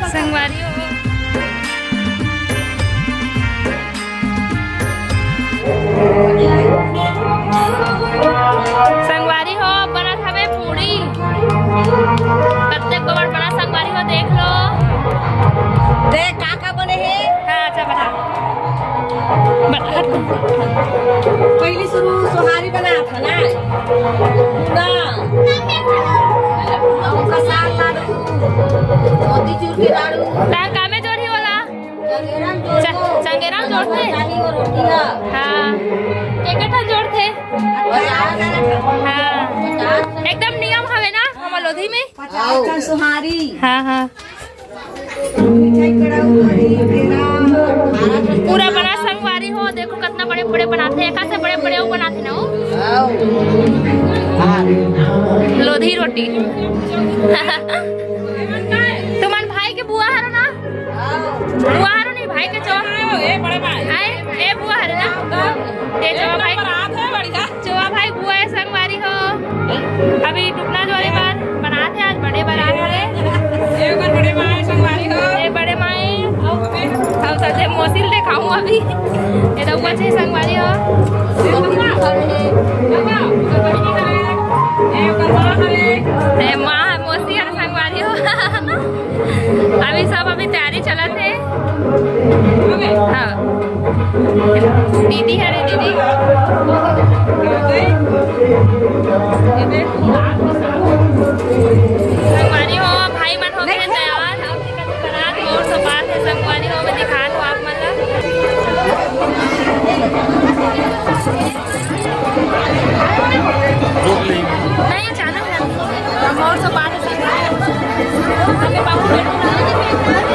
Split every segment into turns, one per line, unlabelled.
संगवारी हो संगवारी हो बना था पूरी कत्ते गोबर बना संगवारी हो देख लो
देख काका बने है।
हाँ अच्छा बता
पहली शुरू सोहारी बना था ना पूरा साग लाडू मोतीचूर के लाडू
लहंगा में जोड़ी वाला चंगेरा जोड़ते हाँ टिकट जोड़ते हाँ एकदम नियम हवे ना हम लोधी में
सोहारी
हाँ हाँ पूरा बड़ा संगवारी हो देखो कितना बड़े बड़े बनाते हैं से बड़े बड़े वो बनाते ना वो लोधी रोटी तुमन भाई के बुआ हरो ना बुआ हरो नहीं भाई के चोआ बड़े भाई ए बुआ हरो ना ये चोआ भाई चोआ भाई बुआ है संगवारी हो अभी टुकना जोरी बार बनाते आज बड़े बारात वाले बड़े माए संगवारी हो ये बड़े माए अब सच्चे मोसिल दिखाऊं अभी ये तो ऊपर से संगवारी हो ए माँ मोसी और संगवारी हो अभी सब अभी तैयारी चलत है हाँ दीदी है रे दीदी संगवारी हो भाई मन हो गए तैयार बारात और सब बात है संगवारी हो में दिखा दो आप मतलब नहीं चालू है और सब बात है हमें बाबू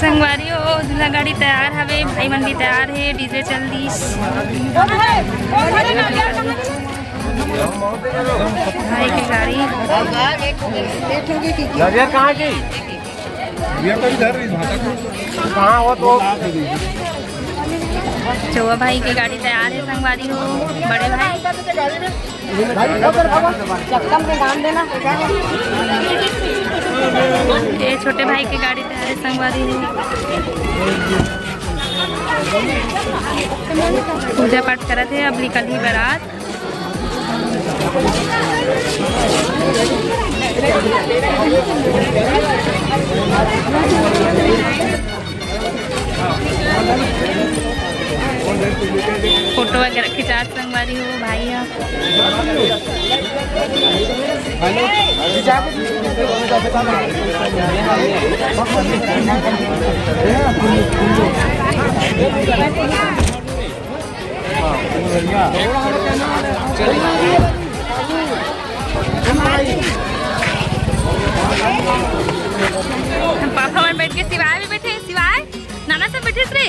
संगवारी हो दूल्हा गाड़ी तैयार हवे, भाई मन भी तैयार है, डीजे चल दीस। भाई की गाड़ी
कहाँ की कहाँ हो तो
चौवा भाई की गाड़ी तैयार है, संगवारी हो बड़े भाई।
चक्कम के काम देना।
ये छोटे भाई की गाड़ी तैयार है, संगवारी हो। पूजा पाठ करत है, अब निकल ही बारात। फोटो वगैरह खिंचा संगवारी हो भाई। पापा मन बैठ के सिवाय भी बैठे, सिवाय नाना सब बैठे रे।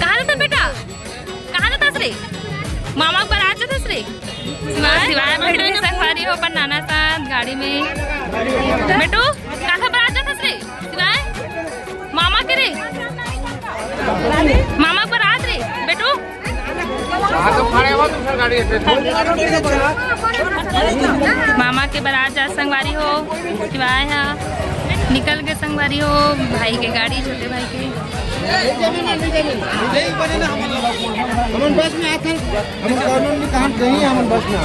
कहाँ रहता बेटा, कहाँ रहता रे? मामा को बारात जाता रे। सिवाय बैठ के संगवारी हो अपन नाना साथ गाड़ी में। बेटू कहाँ बारात जाता रे? सिवाय मामा के रे, मामा को बारात रे बेटू। मामा के बारात जा संगवारी हो, सिवाय है निकल के संगवारी हो भाई के गाड़ी, छोटे भाई के।
हम बस में आते हम कानून में काम नहीं, हम बस में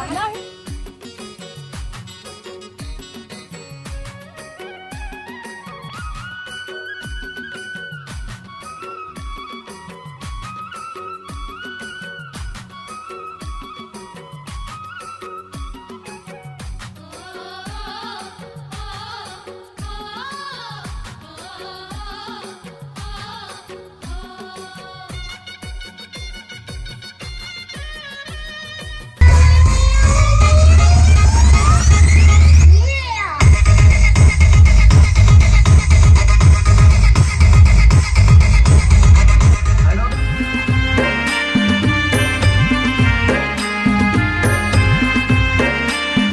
बहुत